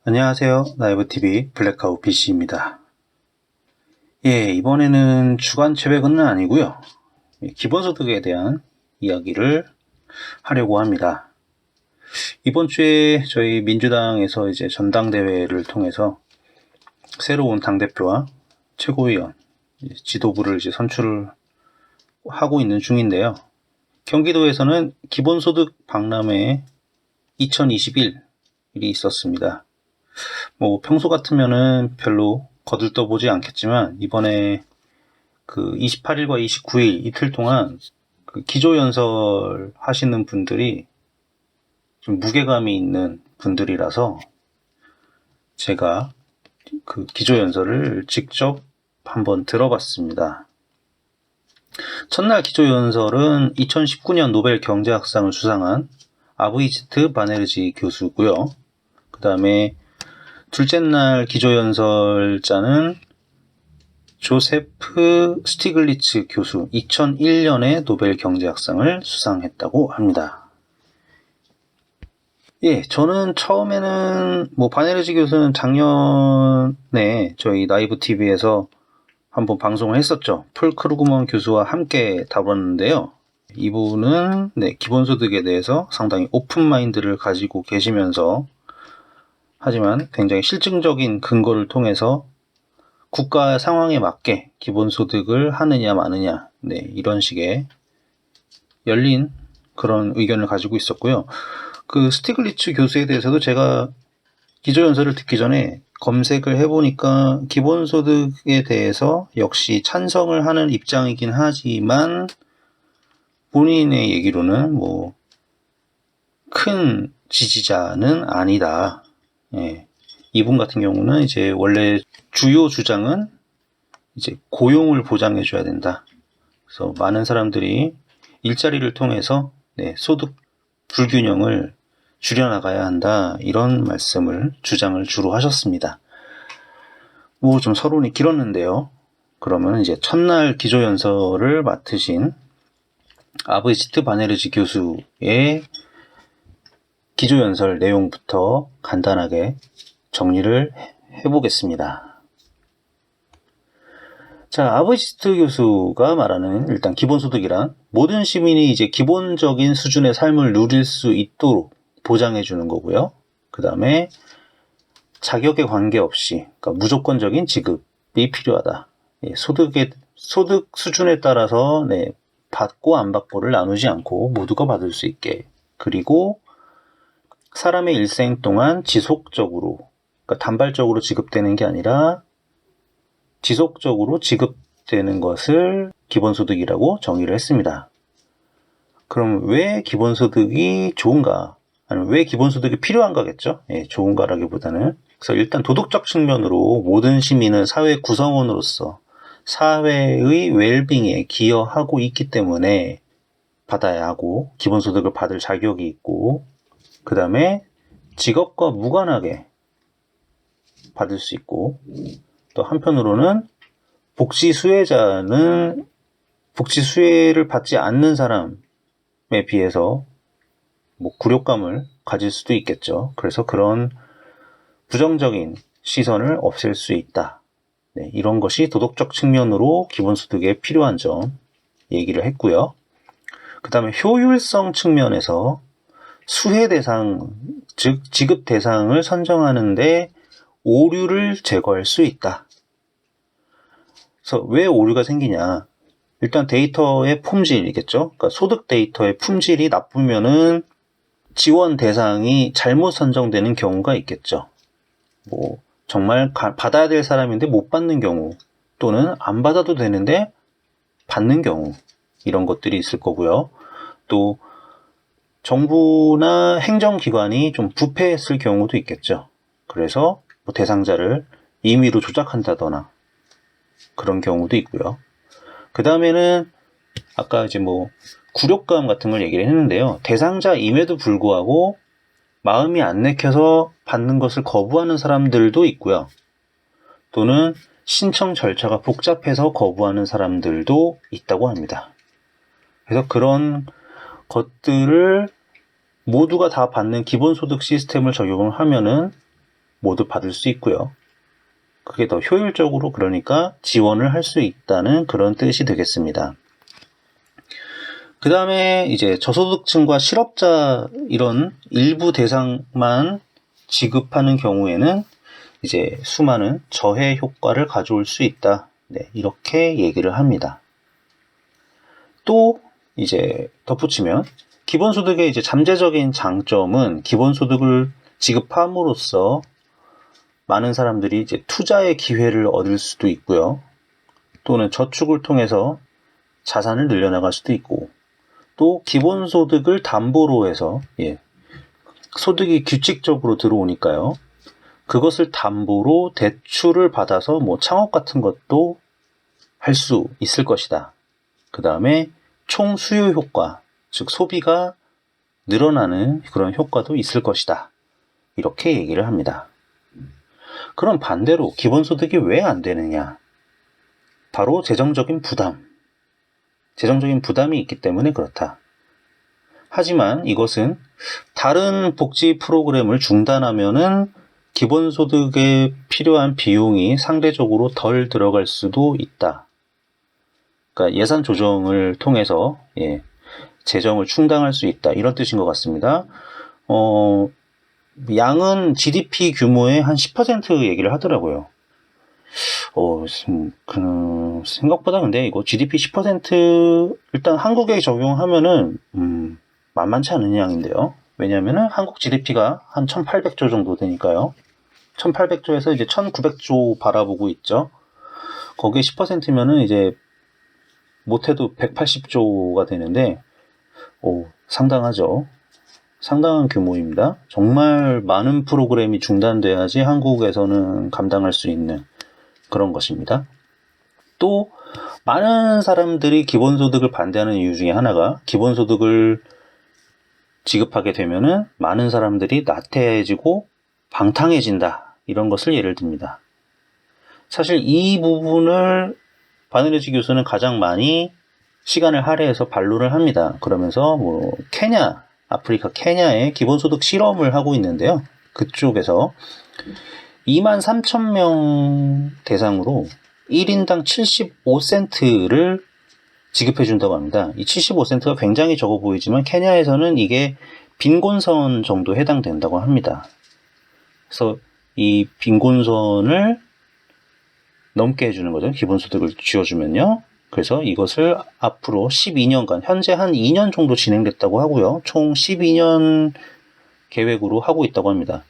안녕하세요. 나이브TV 블랙아웃 BC입니다. 이번에는 주간 최백은 아니고요. 기본소득에 대한 이야기를 하려고 합니다. 이번 주에 저희 민주당에서 이제 전당대회를 통해서 새로운 당대표와 최고위원, 지도부를 이제 선출을 하고 있는 중인데요. 경기도에서는 기본소득 박람회 2021일이 있었습니다. 평소 같으면은 별로 거들떠보지 않겠지만, 이번에 그 28일과 29일 이틀 동안 그 기조연설 하시는 분들이 좀 무게감이 있는 분들이라서 제가 그 기조연설을 직접 한번 들어봤습니다. 첫날 기조연설은 2019년 노벨 경제학상을 수상한 아브이지트 바네르지 교수고요. 그 다음에 둘째 날 기조연설자는 조세프 스티글리츠 교수, 2001년에 노벨 경제학상을 수상했다고 합니다. 저는 처음에는 바네르지 교수는 작년에 저희 나이브TV에서 한번 방송을 했었죠. 폴 크루그먼 교수와 함께 다뤘는데요. 이분은 기본소득에 대해서 상당히 오픈마인드를 가지고 계시면서, 하지만 굉장히 실증적인 근거를 통해서 국가 상황에 맞게 기본소득을 하느냐 마느냐, 이런 식의 열린 그런 의견을 가지고 있었고요. 그 스티글리츠 교수에 대해서도 제가 기조연설을 듣기 전에 검색을 해보니까 기본소득에 대해서 역시 찬성을 하는 입장이긴 하지만 본인의 얘기로는 큰 지지자는 아니다. 이분 같은 경우는 이제 원래 주요 주장은 이제 고용을 보장해줘야 된다. 그래서 많은 사람들이 일자리를 통해서 소득 불균형을 줄여나가야 한다. 이런 말씀을 주장을 주로 하셨습니다. 좀 서론이 길었는데요. 그러면 이제 첫날 기조연설을 맡으신 아브이지트 바네르지 교수의 기조연설 내용부터 간단하게 정리를 해보겠습니다. 자, 아브이지트 교수가 말하는 일단 기본소득이란 모든 시민이 이제 기본적인 수준의 삶을 누릴 수 있도록 보장해주는 거고요. 그 다음에 자격에 관계없이, 그러니까 무조건적인 지급이 필요하다. 소득 수준에 따라서 받고 안 받고를 나누지 않고 모두가 받을 수 있게, 그리고 사람의 일생 동안 지속적으로, 그러니까 단발적으로 지급되는 게 아니라 지속적으로 지급되는 것을 기본소득이라고 정의를 했습니다. 그럼 왜 기본소득이 좋은가? 아니면 왜 기본소득이 필요한가겠죠? 좋은가라기보다는. 그래서 일단 도덕적 측면으로 모든 시민은 사회 구성원으로서 사회의 웰빙에 기여하고 있기 때문에 받아야 하고, 기본소득을 받을 자격이 있고, 그 다음에 직업과 무관하게 받을 수 있고, 또 한편으로는 복지 수혜자는 복지 수혜를 받지 않는 사람에 비해서 굴욕감을 가질 수도 있겠죠. 그래서 그런 부정적인 시선을 없앨 수 있다. 이런 것이 도덕적 측면으로 기본소득에 필요한 점 얘기를 했고요. 그 다음에 효율성 측면에서 수혜 대상, 즉 지급 대상을 선정하는데 오류를 제거할 수 있다. 그래서 왜 오류가 생기냐? 일단 데이터의 품질이겠죠. 그러니까 소득 데이터의 품질이 나쁘면은 지원 대상이 잘못 선정되는 경우가 있겠죠. 정말 받아야 될 사람인데 못 받는 경우, 또는 안 받아도 되는데 받는 경우, 이런 것들이 있을 거고요. 또 정부나 행정기관이 좀 부패했을 경우도 있겠죠. 그래서 대상자를 임의로 조작한다거나 그런 경우도 있고요. 그 다음에는 아까 이제 굴욕감 같은 걸 얘기를 했는데요. 대상자임에도 불구하고 마음이 안 내켜서 받는 것을 거부하는 사람들도 있고요. 또는 신청 절차가 복잡해서 거부하는 사람들도 있다고 합니다. 그래서 그런 것들을 모두가 다 받는 기본소득 시스템을 적용을 하면은 모두 받을 수 있고요. 그게 더 효율적으로 그러니까 지원을 할 수 있다는 그런 뜻이 되겠습니다. 그 다음에 이제 저소득층과 실업자 이런 일부 대상만 지급하는 경우에는 이제 수많은 저해 효과를 가져올 수 있다. 네, 이렇게 얘기를 합니다. 또 이제 덧붙이면 기본소득의 이제 잠재적인 장점은 기본소득을 지급함으로써 많은 사람들이 이제 투자의 기회를 얻을 수도 있고요. 또는 저축을 통해서 자산을 늘려나갈 수도 있고, 또 기본소득을 담보로 해서 소득이 규칙적으로 들어오니까요. 그것을 담보로 대출을 받아서 뭐 창업 같은 것도 할 수 있을 것이다. 그 다음에 총수요 효과, 즉 소비가 늘어나는 그런 효과도 있을 것이다. 이렇게 얘기를 합니다. 그럼 반대로 기본소득이 왜 안 되느냐? 바로 재정적인 부담. 재정적인 부담이 있기 때문에 그렇다. 하지만 이것은 다른 복지 프로그램을 중단하면은 기본소득에 필요한 비용이 상대적으로 덜 들어갈 수도 있다. 그러니까 예산 조정을 통해서 재정을 충당할 수 있다. 이런 뜻인 것 같습니다. 양은 GDP 규모의 한 10% 얘기를 하더라고요. 생각보다 근데 이거 GDP 10% 일단 한국에 적용하면은 만만치 않은 양인데요. 왜냐하면은 한국 GDP가 한 1,800조 정도 되니까요. 1,800조에서 이제 1,900조 바라보고 있죠. 거기에 10%면은 이제 못해도 180조가 되는데, 상당하죠. 상당한 규모입니다. 정말 많은 프로그램이 중단돼야지 한국에서는 감당할 수 있는 그런 것입니다. 또 많은 사람들이 기본소득을 반대하는 이유 중에 하나가 기본소득을 지급하게 되면은 많은 사람들이 나태해지고 방탕해진다. 이런 것을 예를 듭니다. 사실 이 부분을 바네르지 교수는 가장 많이 시간을 할애해서 반론을 합니다. 그러면서 아프리카 케냐의 기본소득 실험을 하고 있는데요. 그쪽에서 23,000명 대상으로 1인당 75센트를 지급해 준다고 합니다. 이 75센트가 굉장히 적어 보이지만 케냐에서는 이게 빈곤선 정도 해당된다고 합니다. 그래서 이 빈곤선을 넘게 해주는 거죠. 기본소득을 쥐어주면요. 그래서 이것을 앞으로 12년간, 현재 한 2년 정도 진행됐다고 하고요. 총 12년 계획으로 하고 있다고 합니다.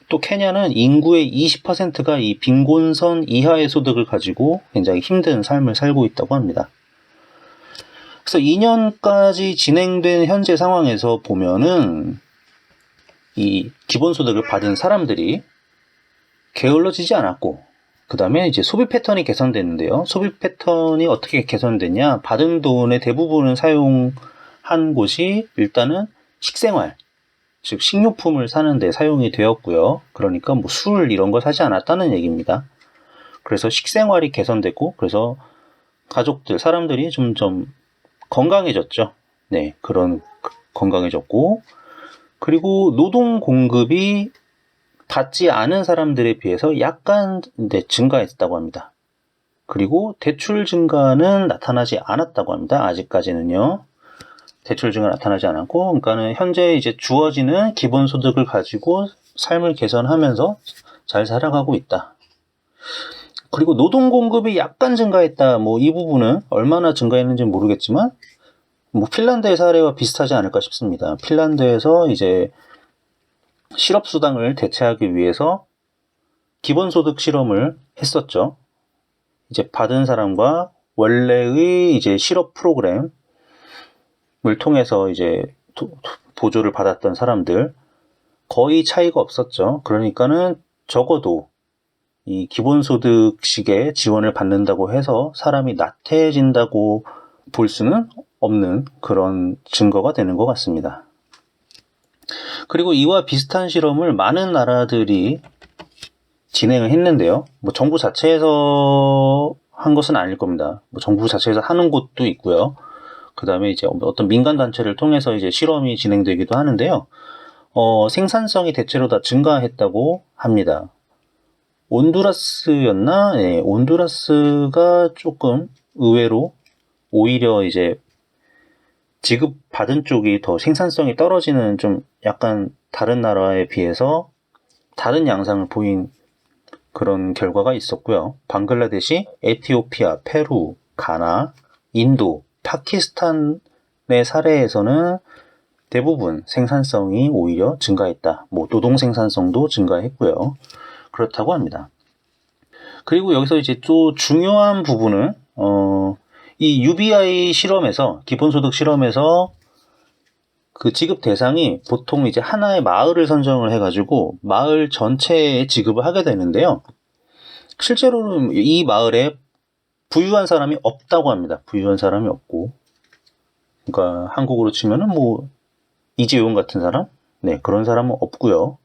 또 케냐는 인구의 20%가 이 빈곤선 이하의 소득을 가지고 굉장히 힘든 삶을 살고 있다고 합니다. 그래서 2년까지 진행된 현재 상황에서 보면은 이 기본소득을 받은 사람들이 게을러지지 않았고, 그 다음에 이제 소비 패턴이 개선됐는데요. 소비 패턴이 어떻게 개선됐냐? 받은 돈의 대부분을 사용한 곳이 일단은 식생활, 즉 식료품을 사는 데 사용이 되었고요. 그러니까 뭐 술 이런 거 사지 않았다는 얘기입니다. 그래서 식생활이 개선됐고, 그래서 가족들, 사람들이 좀 건강해졌죠. 네, 건강해졌고, 그리고 노동 공급이 받지 않은 사람들에 비해서 약간 증가했다고 합니다. 그리고 대출 증가는 나타나지 않았다고 합니다. 아직까지는요. 대출 증가 나타나지 않았고, 그러니까는 현재 이제 주어지는 기본소득을 가지고 삶을 개선하면서 잘 살아가고 있다. 그리고 노동 공급이 약간 증가했다. 이 부분은 얼마나 증가했는지 모르겠지만, 핀란드의 사례와 비슷하지 않을까 싶습니다. 핀란드에서 이제 실업수당을 대체하기 위해서 기본소득 실험을 했었죠. 이제 받은 사람과 원래의 이제 실업 프로그램을 통해서 이제 보조를 받았던 사람들 거의 차이가 없었죠. 그러니까는 적어도 이 기본소득식의 지원을 받는다고 해서 사람이 나태해진다고 볼 수는 없는 그런 증거가 되는 것 같습니다. 그리고 이와 비슷한 실험을 많은 나라들이 진행을 했는데요. 정부 자체에서 한 것은 아닐 겁니다. 정부 자체에서 하는 곳도 있고요. 그 다음에 이제 어떤 민간단체를 통해서 이제 실험이 진행되기도 하는데요. 생산성이 대체로 다 증가했다고 합니다. 온두라스였나? 네, 온두라스가 조금 의외로 오히려 이제 지급받은 쪽이 더 생산성이 떨어지는 좀 약간 다른 나라에 비해서 다른 양상을 보인 그런 결과가 있었고요. 방글라데시, 에티오피아, 페루, 가나, 인도, 파키스탄의 사례에서는 대부분 생산성이 오히려 증가했다. 노동 생산성도 증가했고요. 그렇다고 합니다. 그리고 여기서 이제 또 중요한 부분은 이 UBI 실험에서 기본소득 실험에서 그 지급 대상이 보통 이제 하나의 마을을 선정을 해가지고 마을 전체에 지급을 하게 되는데요. 실제로는 이 마을에 부유한 사람이 없다고 합니다. 부유한 사람이 없고, 그러니까 한국으로 치면은 이재용 같은 사람, 네, 그런 사람은 없고요.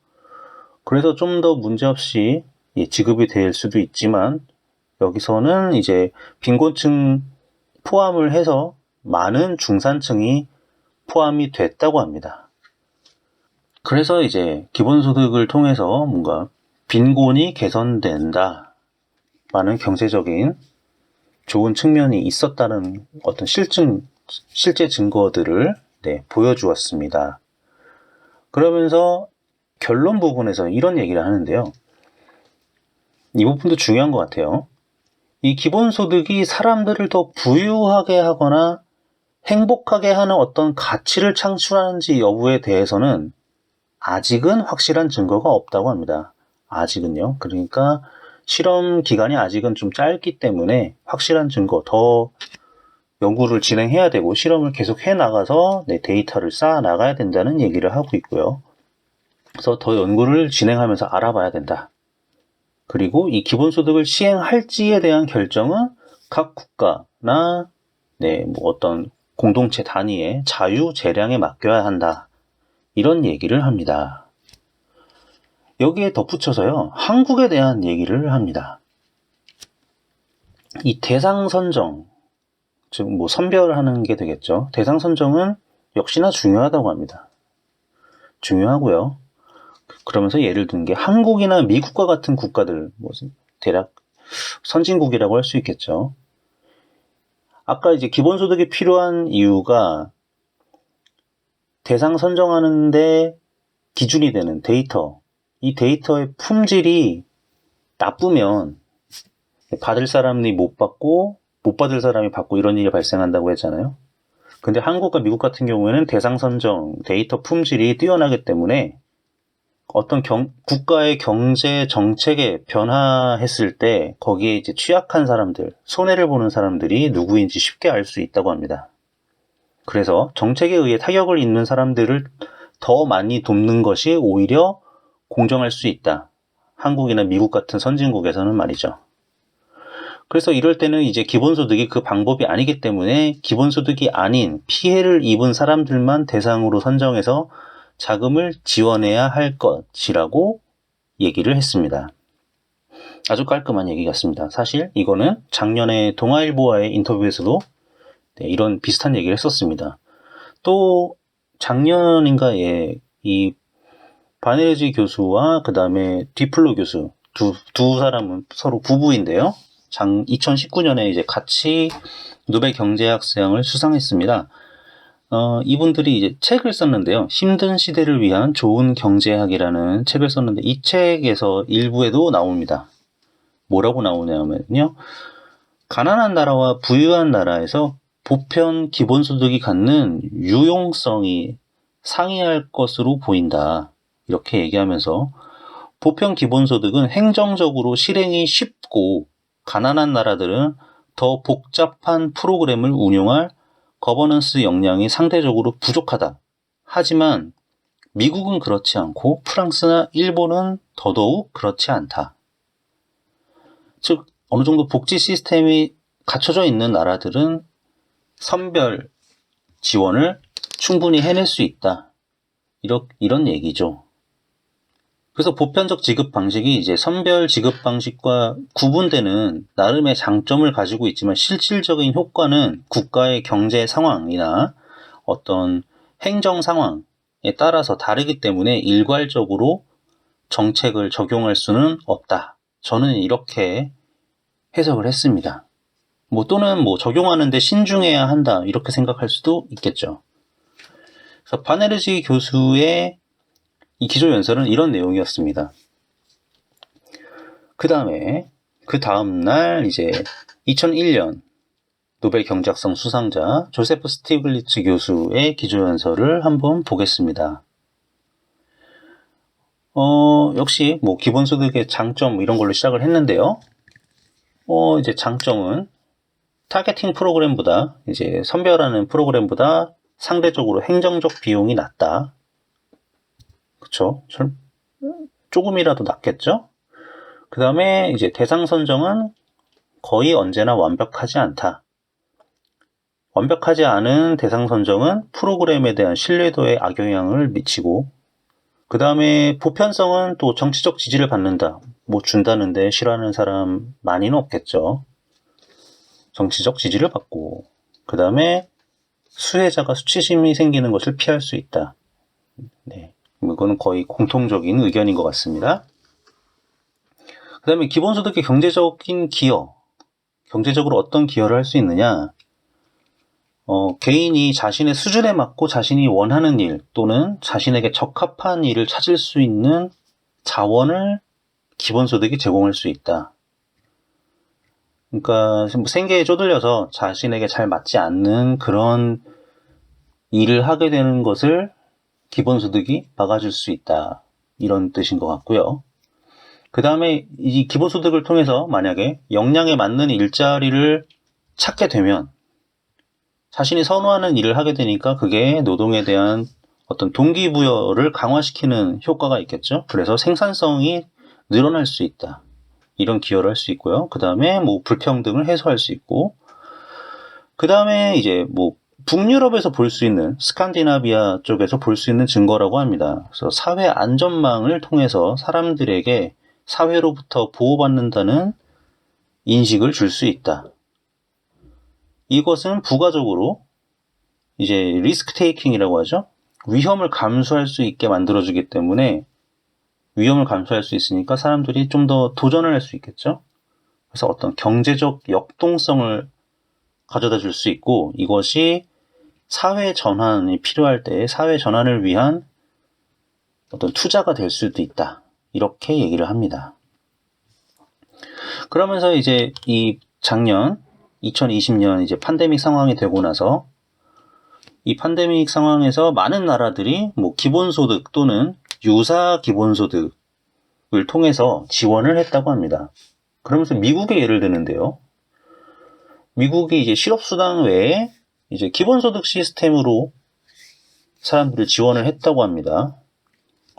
그래서 좀 더 문제없이 지급이 될 수도 있지만 여기서는 이제 빈곤층 포함을 해서 많은 중산층이 포함이 됐다고 합니다. 그래서 이제 기본소득을 통해서 뭔가 빈곤이 개선된다 라는 경제적인 좋은 측면이 있었다는 어떤 실제 증거들을 보여주었습니다. 그러면서 결론 부분에서 이런 얘기를 하는데요. 이 부분도 중요한 것 같아요. 이 기본소득이 사람들을 더 부유하게 하거나 행복하게 하는 어떤 가치를 창출하는지 여부에 대해서는 아직은 확실한 증거가 없다고 합니다. 아직은요. 그러니까 실험 기간이 아직은 좀 짧기 때문에 확실한 증거, 더 연구를 진행해야 되고 실험을 계속 해나가서 데이터를 쌓아 나가야 된다는 얘기를 하고 있고요. 그래서 더 연구를 진행하면서 알아봐야 된다. 그리고 이 기본소득을 시행할지에 대한 결정은 각 국가나 어떤 공동체 단위의 자유 재량에 맡겨야 한다. 이런 얘기를 합니다. 여기에 덧붙여서요, 한국에 대한 얘기를 합니다. 이 대상 선정, 즉 선별하는 게 되겠죠. 대상 선정은 역시나 중요하다고 합니다. 중요하고요. 그러면서 예를 든 게 한국이나 미국과 같은 국가들, 대략 선진국이라고 할 수 있겠죠. 아까 이제 기본소득이 필요한 이유가 대상 선정하는데 기준이 되는 데이터, 이 데이터의 품질이 나쁘면 받을 사람이 못 받고 못 받을 사람이 받고 이런 일이 발생한다고 했잖아요. 근데 한국과 미국 같은 경우에는 대상 선정, 데이터 품질이 뛰어나기 때문에 어떤 국가의 경제 정책에 변화했을 때 거기에 이제 취약한 사람들, 손해를 보는 사람들이 누구인지 쉽게 알 수 있다고 합니다. 그래서 정책에 의해 타격을 입는 사람들을 더 많이 돕는 것이 오히려 공정할 수 있다. 한국이나 미국 같은 선진국에서는 말이죠. 그래서 이럴 때는 이제 기본소득이 그 방법이 아니기 때문에 기본소득이 아닌 피해를 입은 사람들만 대상으로 선정해서 자금을 지원해야 할 것이라고 얘기를 했습니다. 아주 깔끔한 얘기 같습니다. 사실 이거는 작년에 동아일보와의 인터뷰에서도 이런 비슷한 얘기를 했었습니다. 또 작년인가에 이 바네르지 교수와 그 다음에 디플로 교수 두 사람은 서로 부부인데요. 2019년에 이제 같이 노벨 경제학상을 수상했습니다. 이분들이 이제 책을 썼는데요. 힘든 시대를 위한 좋은 경제학이라는 책을 썼는데 이 책에서 일부에도 나옵니다. 뭐라고 나오냐면요. 가난한 나라와 부유한 나라에서 보편 기본소득이 갖는 유용성이 상이할 것으로 보인다. 이렇게 얘기하면서 보편 기본소득은 행정적으로 실행이 쉽고 가난한 나라들은 더 복잡한 프로그램을 운용할 거버넌스 역량이 상대적으로 부족하다. 하지만 미국은 그렇지 않고 프랑스나 일본은 더더욱 그렇지 않다. 즉 어느 정도 복지 시스템이 갖춰져 있는 나라들은 선별 지원을 충분히 해낼 수 있다. 이런 얘기죠. 그래서 보편적 지급 방식이 이제 선별 지급 방식과 구분되는 나름의 장점을 가지고 있지만 실질적인 효과는 국가의 경제 상황이나 어떤 행정 상황에 따라서 다르기 때문에 일괄적으로 정책을 적용할 수는 없다. 저는 이렇게 해석을 했습니다. 또는 적용하는데 신중해야 한다 이렇게 생각할 수도 있겠죠. 그래서 바네르지 교수의 이 기조연설은 이런 내용이었습니다. 그 다음 날 이제 2001년 노벨 경제학상 수상자 조세프 스티글리츠 교수의 기조연설을 한번 보겠습니다. 역시 기본소득의 장점 이런 걸로 시작을 했는데요. 이제 장점은 타겟팅 프로그램보다 이제 선별하는 프로그램보다 상대적으로 행정적 비용이 낮다. 그쵸? 조금이라도 낮겠죠? 그 다음에 이제 대상 선정은 거의 언제나 완벽하지 않다. 완벽하지 않은 대상 선정은 프로그램에 대한 신뢰도에 악영향을 미치고, 그 다음에 보편성은 또 정치적 지지를 받는다. 준다는데 싫어하는 사람 많이는 없겠죠. 정치적 지지를 받고, 그 다음에 수혜자가 수치심이 생기는 것을 피할 수 있다. 네, 이거는 거의 공통적인 의견인 것 같습니다. 그 다음에 기본소득의 경제적인 기여. 경제적으로 어떤 기여를 할 수 있느냐? 개인이 자신의 수준에 맞고 자신이 원하는 일 또는 자신에게 적합한 일을 찾을 수 있는 자원을 기본소득이 제공할 수 있다. 그러니까 생계에 쪼들려서 자신에게 잘 맞지 않는 그런 일을 하게 되는 것을 기본소득이 막아줄 수 있다. 이런 뜻인 것 같고요. 그 다음에 이 기본소득을 통해서 만약에 역량에 맞는 일자리를 찾게 되면 자신이 선호하는 일을 하게 되니까 그게 노동에 대한 어떤 동기부여를 강화시키는 효과가 있겠죠. 그래서 생산성이 늘어날 수 있다. 이런 기여를 할 수 있고요. 그 다음에 불평등을 해소할 수 있고, 그 다음에 이제 북유럽에서 볼 수 있는 스칸디나비아 쪽에서 볼 수 있는 증거라고 합니다. 그래서 사회 안전망을 통해서 사람들에게 사회로부터 보호받는다는 인식을 줄 수 있다. 이것은 부가적으로 이제 리스크 테이킹이라고 하죠. 위험을 감수할 수 있게 만들어주기 때문에 위험을 감수할 수 있으니까 사람들이 좀 더 도전을 할 수 있겠죠. 그래서 어떤 경제적 역동성을 가져다 줄 수 있고, 이것이 사회 전환이 필요할 때 사회 전환을 위한 어떤 투자가 될 수도 있다. 이렇게 얘기를 합니다. 그러면서 이제 이 작년 2020년 이제 팬데믹 상황이 되고 나서 이 팬데믹 상황에서 많은 나라들이 기본소득 또는 유사 기본소득을 통해서 지원을 했다고 합니다. 그러면서 미국의 예를 드는데요. 미국이 이제 실업수당 외에 이제 기본소득 시스템으로 사람들을 지원을 했다고 합니다.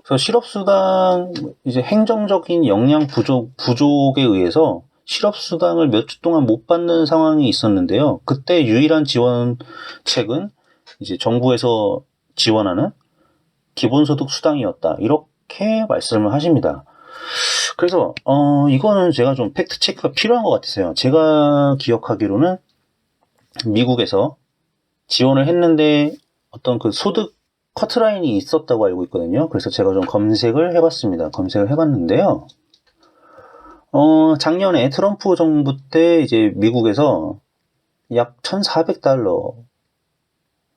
그래서 실업수당 이제 행정적인 역량 부족에 의해서 실업수당을 몇 주 동안 못 받는 상황이 있었는데요. 그때 유일한 지원책은 이제 정부에서 지원하는 기본소득 수당이었다. 이렇게 말씀을 하십니다. 그래서 이거는 제가 좀 팩트 체크가 필요한 것 같아서요. 제가 기억하기로는 미국에서 지원을 했는데 어떤 그 소득 커트라인이 있었다고 알고 있거든요. 그래서 제가 좀 검색을 해봤습니다. 검색을 해봤는데요. 작년에 트럼프 정부 때 이제 미국에서 약 $1,400,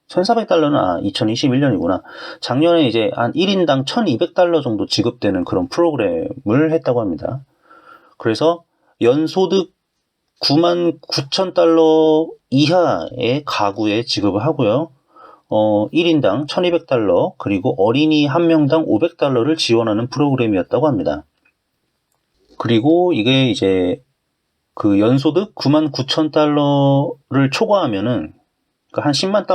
1,400달러는 2021년이구나. 작년에 이제 한 1인당 $1,200 정도 지급되는 그런 프로그램을 했다고 합니다. 그래서 연소득 $99,000 이하의 가구에 지급을 하고요. 1인당 $1,200, 그리고 어린이 한 명당 $500를 지원하는 프로그램이었다고 합니다. 그리고 이게 이제 그 연소득 $99,000를 초과하면은 한 $10만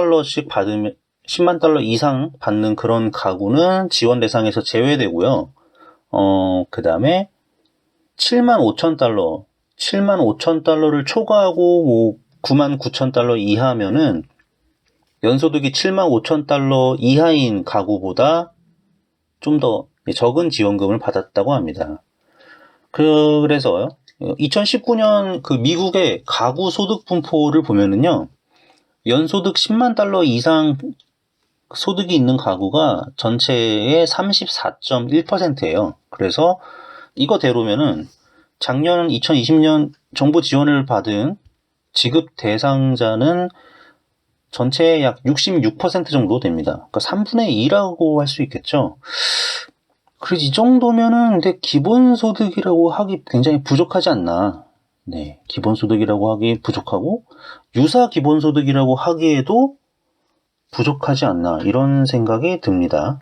받으면, $10만 이상 받는 그런 가구는 지원 대상에서 제외되고요. 그 다음에 $75,000를 초과하고 $99,000 이하면은 연소득이 $75,000 이하인 가구보다 좀 더 적은 지원금을 받았다고 합니다. 그래서 2019년 그 미국의 가구 소득 분포를 보면은요, 연소득 $10만 이상 소득이 있는 가구가 전체의 34.1%예요. 그래서 이거대로면은 작년 2020년 정부 지원을 받은 지급 대상자는 전체의 약 66% 정도 됩니다. 그러니까 3분의 2라고 할 수 있겠죠. 그래서 이 정도면은 근데 기본소득이라고 하기 굉장히 부족하지 않나. 네, 기본소득이라고 하기 부족하고 유사 기본소득이라고 하기에도 부족하지 않나 이런 생각이 듭니다.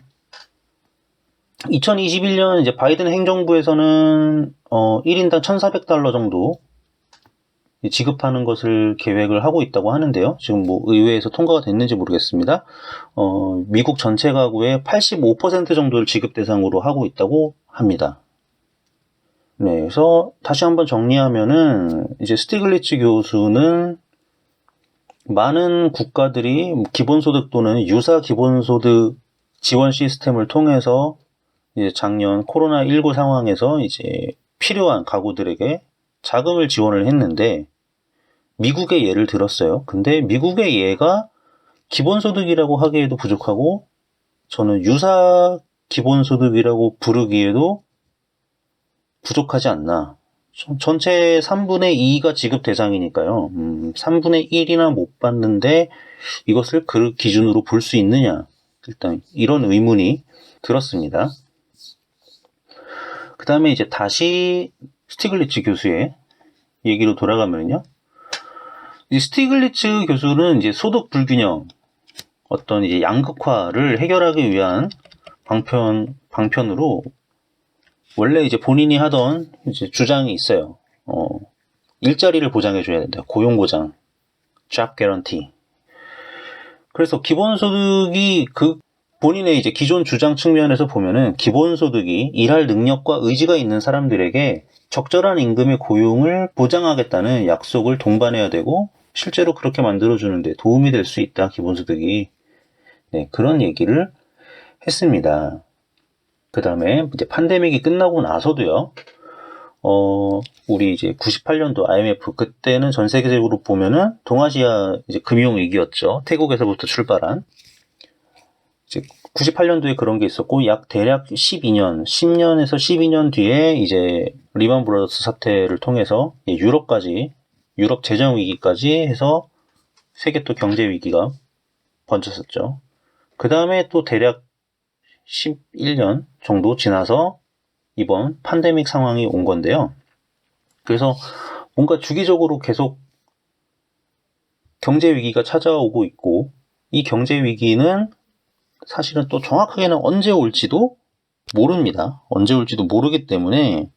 2021년 이제 바이든 행정부에서는 1인당 $1,400 정도 지급하는 것을 계획을 하고 있다고 하는데요. 지금 뭐 의회에서 통과가 됐는지 모르겠습니다. 미국 전체 가구의 85% 정도를 지급 대상으로 하고 있다고 합니다. 네, 그래서 다시 한번 정리하면은 이제 스티글리츠 교수는 많은 국가들이 기본소득 또는 유사 기본소득 지원 시스템을 통해서 이제 작년 코로나19 상황에서 이제 필요한 가구들에게 자금을 지원을 했는데 미국의 예를 들었어요. 근데 미국의 예가 기본소득이라고 하기에도 부족하고 저는 유사 기본소득이라고 부르기에도 부족하지 않나. 전체 3분의 2가 지급 대상이니까요. 3분의 1이나 못 받는데 이것을 그 기준으로 볼 수 있느냐. 일단 이런 의문이 들었습니다. 그 다음에 이제 다시 스티글리츠 교수의 얘기로 돌아가면요. 이 스티글리츠 교수는 이제 소득 불균형, 어떤 이제 양극화를 해결하기 위한 방편으로 원래 이제 본인이 하던 이제 주장이 있어요. 일자리를 보장해줘야 된다. 고용보장, job guarantee. 그래서 기본소득이 그 본인의 이제 기존 주장 측면에서 보면은 기본소득이 일할 능력과 의지가 있는 사람들에게 적절한 임금의 고용을 보장하겠다는 약속을 동반해야 되고 실제로 그렇게 만들어주는데 도움이 될 수 있다. 기본소득이. 네, 그런 얘기를 했습니다. 그 다음에 이제 팬데믹이 끝나고 나서도요. 우리 이제 98년도 IMF 그때는 전 세계적으로 보면은 동아시아 이제 금융 위기였죠. 태국에서부터 출발한 이제 98년도에 그런 게 있었고 대략 10년에서 12년 뒤에 이제 리만 브라더스 사태를 통해서 유럽 재정 위기까지 해서 세계 또 경제 위기가 번졌었죠. 그 다음에 또 대략 11년 정도 지나서 이번 팬데믹 상황이 온 건데요. 그래서 뭔가 주기적으로 계속 경제 위기가 찾아오고 있고 이 경제 위기는 사실은 또 정확하게는 언제 올지도 모릅니다. 언제 올지도 모르기 때문에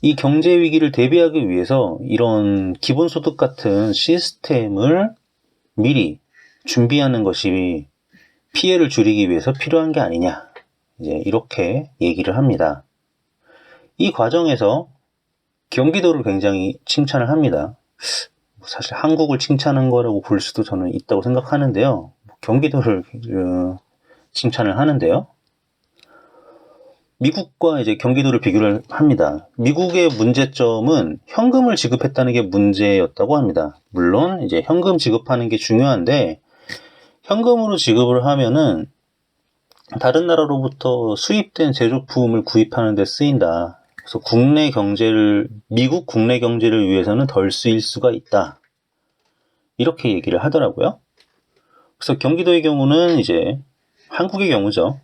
이 경제 위기를 대비하기 위해서 이런 기본소득 같은 시스템을 미리 준비하는 것이 피해를 줄이기 위해서 필요한 게 아니냐. 이제 이렇게 얘기를 합니다. 이 과정에서 경기도를 굉장히 칭찬을 합니다. 사실 한국을 칭찬한 거라고 볼 수도 저는 있다고 생각하는데요. 경기도를 칭찬을 하는데요. 미국과 이제 경기도를 비교를 합니다. 미국의 문제점은 현금을 지급했다는 게 문제였다고 합니다. 물론 이제 현금 지급하는 게 중요한데 현금으로 지급을 하면은 다른 나라로부터 수입된 제조품을 구입하는 데 쓰인다. 그래서 미국 국내 경제를 위해서는 덜 쓰일 수가 있다. 이렇게 얘기를 하더라고요. 그래서 경기도의 경우는 이제 한국의 경우죠.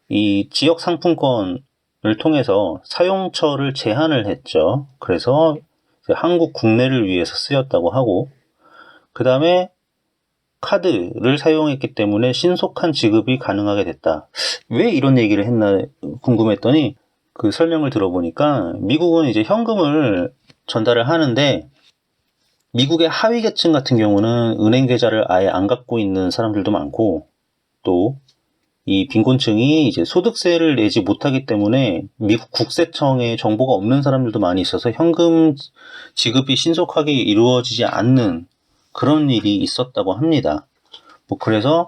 이 지역 상품권을 통해서 사용처를 제한을 했죠. 그래서 한국 국내를 위해서 쓰였다고 하고, 그 다음에 카드를 사용했기 때문에 신속한 지급이 가능하게 됐다. 왜 이런 얘기를 했나 궁금했더니 그 설명을 들어보니까 미국은 이제 현금을 전달을 하는데 미국의 하위 계층 같은 경우는 은행 계좌를 아예 안 갖고 있는 사람들도 많고 또 이 빈곤층이 이제 소득세를 내지 못하기 때문에 미국 국세청에 정보가 없는 사람들도 많이 있어서 현금 지급이 신속하게 이루어지지 않는 그런 일이 있었다고 합니다. 그래서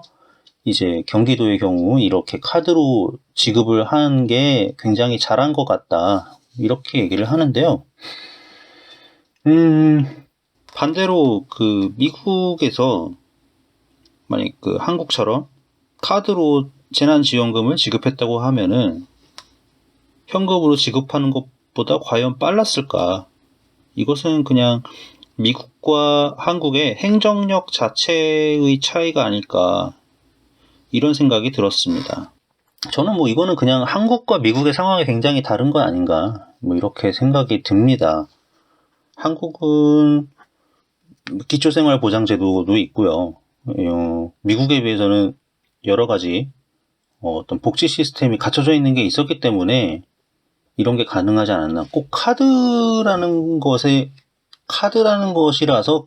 이제 경기도의 경우 이렇게 카드로 지급을 한 게 굉장히 잘한 것 같다. 이렇게 얘기를 하는데요. 반대로 그 미국에서 만약 그 한국처럼 카드로 재난지원금을 지급했다고 하면은 현금으로 지급하는 미국보다 과연 빨랐을까? 이것은 그냥 미국과 한국의 행정력 자체의 차이가 아닐까, 이런 생각이 들었습니다. 저는 뭐 이거는 그냥 한국과 미국의 상황이 굉장히 다른 거 아닌가, 뭐 이렇게 생각이 듭니다. 한국은 기초생활보장제도도 있고요. 미국에 비해서는 여러 가지 어떤 복지 시스템이 갖춰져 있는 게 있었기 때문에 이런 게 가능하지 않았나. 꼭 카드라는 것이라서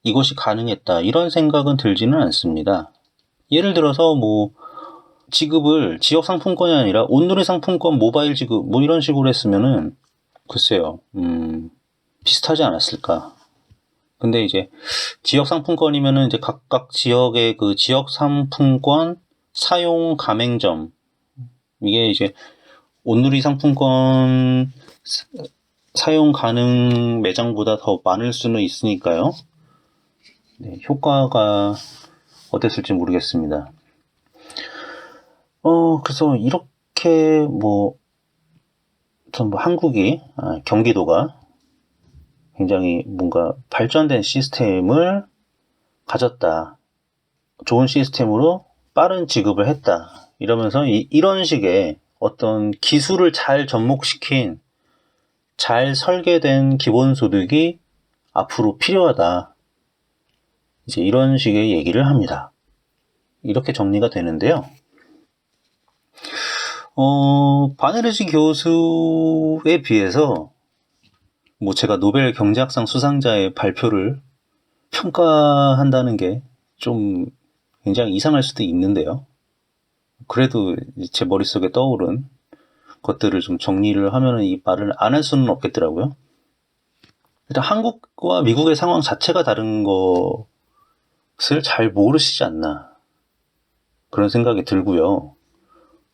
이것이 가능했다, 이런 생각은 들지는 않습니다. 예를 들어서 뭐 지급을 지역 상품권이 아니라 온누리 상품권 모바일 지급 뭐 이런 식으로 했으면은 글쎄요, 비슷하지 않았을까. 근데 이제 지역 상품권이면은 이제 각각 지역의 그 지역 상품권 사용 가맹점, 이게 이제 온누리 상품권 사용 가능 매장보다 더 많을 수는 있으니까요. 네, 효과가 어땠을지 모르겠습니다. 그래서 이렇게 한국이, 경기도가 굉장히 뭔가 발전된 시스템을 가졌다. 좋은 시스템으로 빠른 지급을 했다. 이러면서 이런 식의 어떤 기술을 잘 접목시킨, 잘 설계된 기본소득이 앞으로 필요하다. 이제 이런 식의 얘기를 합니다. 이렇게 정리가 되는데요. 바네르지 교수에 비해서 뭐 제가 노벨 경제학상 수상자의 발표를 평가한다는 게 좀 굉장히 이상할 수도 있는데요. 그래도 제 머릿속에 떠오른 것들을 좀 정리를 하면은 이 말을 안 할 수는 없겠더라고요. 일단 한국과 미국의 상황 자체가 다른 것을 잘 모르시지 않나, 그런 생각이 들고요.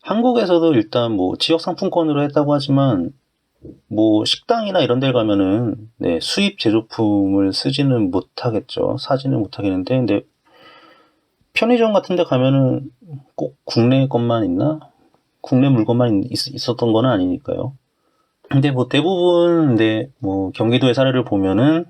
한국에서도 일단 뭐 지역 상품권으로 했다고 하지만 뭐 식당이나 이런 데 가면은 수입 제조품을 쓰지는 못하겠죠. 사지는 못하겠는데, 근데 편의점 같은 데 가면은 꼭 국내 것만 있나? 국내 물건만 있었던 건 아니니까요. 근데 뭐 대부분 뭐 경기도의 사례를 보면은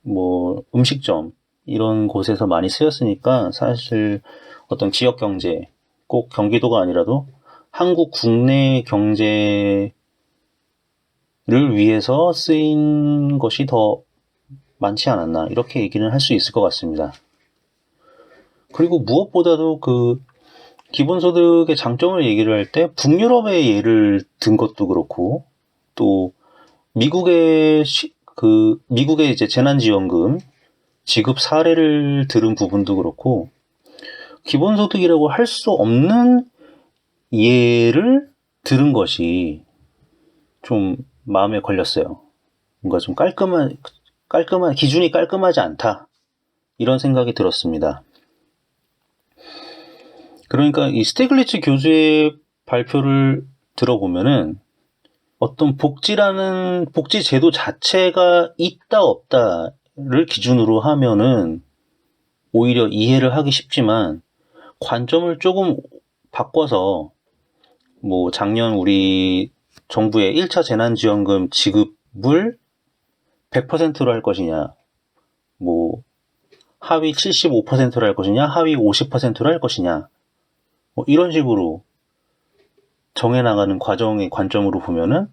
뭐 음식점 이런 곳에서 많이 쓰였으니까 사실 어떤 지역 경제, 꼭 경기도가 아니라도 한국 국내 경제를 위해서 쓰인 것이 더 많지 않았나, 이렇게 얘기는 할 수 있을 것 같습니다. 그리고 무엇보다도 그 기본소득의 장점을 얘기를 할 때 북유럽의 예를 든 것도 그렇고, 또 미국의 이제 재난지원금 지급 사례를 들은 부분도 그렇고, 기본소득이라고 할 수 없는 예를 들은 것이 좀 마음에 걸렸어요. 뭔가 좀 깔끔한 기준이 깔끔하지 않다, 이런 생각이 들었습니다. 그러니까 이 스티글리츠 교수의 발표를 들어보면은 어떤 복지 제도 자체가 있다 없다를 기준으로 하면은 오히려 이해를 하기 쉽지만, 관점을 조금 바꿔서 뭐 작년 우리 정부의 1차 재난지원금 지급을 100%로 할 것이냐, 뭐 하위 75%로 할 것이냐, 하위 50%로 할 것이냐, 뭐 이런 식으로 정해나가는 과정의 관점으로 보면은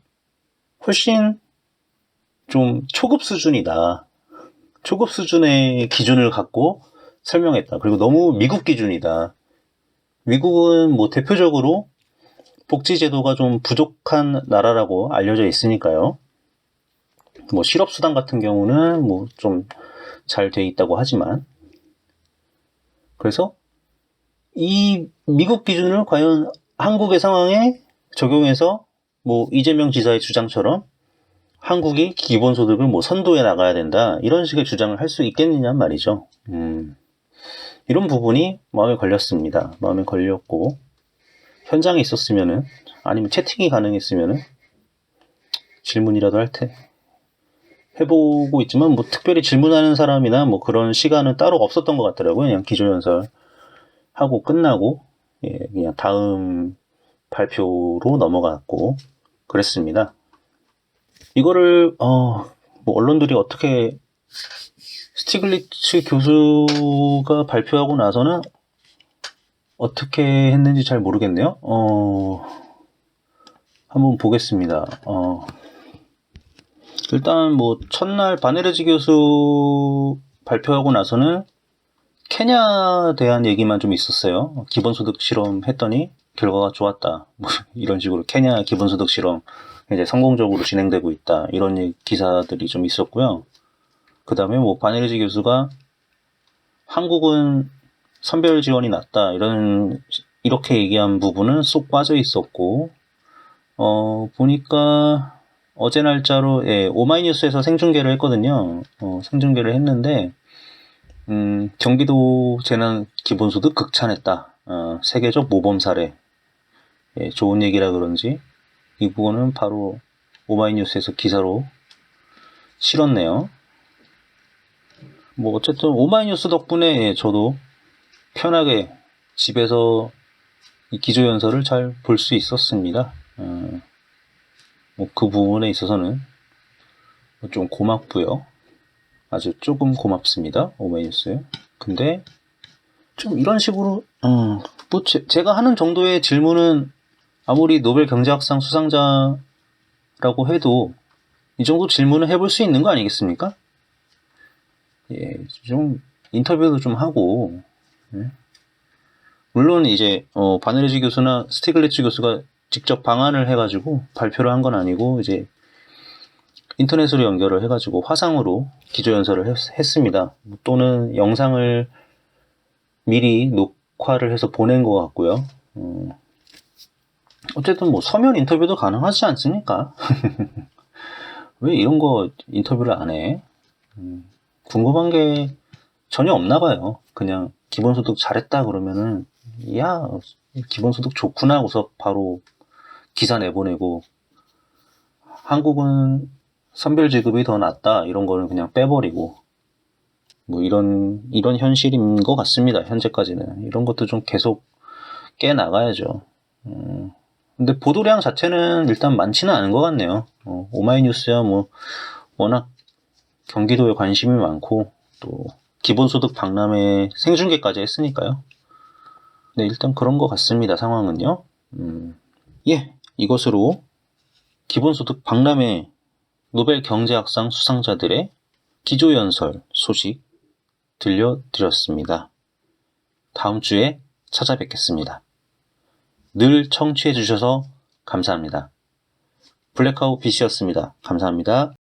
훨씬 좀 초급 수준이다. 초급 수준의 기준을 갖고 설명했다. 그리고 너무 미국 기준이다. 미국은 뭐 대표적으로 복지제도가 좀 부족한 나라라고 알려져 있으니까요. 뭐 실업수당 같은 경우는 뭐 좀 잘 돼 있다고 하지만, 그래서 이 미국 기준을 과연 한국의 상황에 적용해서 뭐 이재명 지사의 주장처럼 한국이 기본소득을 뭐 선도해 나가야 된다, 이런 식의 주장을 할 수 있겠느냐 말이죠. 이런 부분이 마음에 걸렸습니다. 마음에 걸렸고, 현장에 있었으면은, 아니면 채팅이 가능했으면은 질문이라도 할 테. 해보고 있지만 뭐 특별히 질문하는 사람이나 뭐 그런 시간은 따로 없었던 것 같더라고요. 그냥 기조연설 하고 끝나고 그냥 다음 발표로 넘어갔고 그랬습니다. 이거를 뭐 언론들이 어떻게 스티글리츠 교수가 발표하고 나서는 어떻게 했는지 잘 모르겠네요. 한번 보겠습니다. 일단 뭐 첫날 바네르지 교수 발표하고 나서는 케냐에 대한 얘기만 좀 있었어요. 기본소득 실험 했더니 결과가 좋았다. 뭐 이런 식으로 케냐 기본소득 실험 이제 성공적으로 진행되고 있다. 이런 기사들이 좀 있었고요. 그 다음에 뭐 바네르지 교수가 한국은 선별 지원이 낮다. 이렇게 얘기한 부분은 쏙 빠져 있었고, 보니까 어제 날짜로 오마이뉴스에서 생중계를 했거든요. 생중계를 했는데 경기도 재난 기본소득 극찬했다. 세계적 모범 사례. 좋은 얘기라 그런지 이 부분은 바로 오마이뉴스에서 기사로 실었네요. 뭐 어쨌든 오마이뉴스 덕분에 저도 편하게 집에서 이 기조연설을 잘 볼 수 있었습니다. 뭐 그 부분에 있어서는 좀 고맙고요. 아주 조금 고맙습니다. 오마이뉴스. 근데 좀 이런 식으로 뭐 제가 하는 정도의 질문은 아무리 노벨 경제학상 수상자라고 해도 이 정도 질문을 해볼 수 있는 거 아니겠습니까? 예, 좀 인터뷰도 좀 하고 물론 이제 바네르지 교수나 스티글리츠 교수가 직접 방안을 해가지고 발표를 한 건 아니고 이제 인터넷으로 연결을 해가지고 화상으로 기조연설을 했습니다. 또는 영상을 미리 녹화를 해서 보낸 것 같고요. 어쨌든 뭐 서면 인터뷰도 가능하지 않습니까? 왜 이런 거 인터뷰를 안 해? 궁금한 게 전혀 없나 봐요. 그냥 기본소득 잘했다 그러면은 야 기본소득 좋구나 하고서 바로 기사 내보내고 한국은 선별지급이 더 낫다 이런 거는 그냥 빼버리고 뭐 이런 현실인 것 같습니다. 현재까지는 이런 것도 좀 계속 깨 나가야죠. 근데 보도량 자체는 일단 많지는 않은 것 같네요. 오마이뉴스야 뭐 워낙 경기도에 관심이 많고 또 기본소득 박람회 생중계까지 했으니까요. 네, 일단 그런 것 같습니다. 상황은요. 예, 이것으로 기본소득 박람회 노벨 경제학상 수상자들의 기조연설 소식 들려드렸습니다. 다음 주에 찾아뵙겠습니다. 늘 청취해주셔서 감사합니다. 블랙아웃 빛이었습니다. 감사합니다.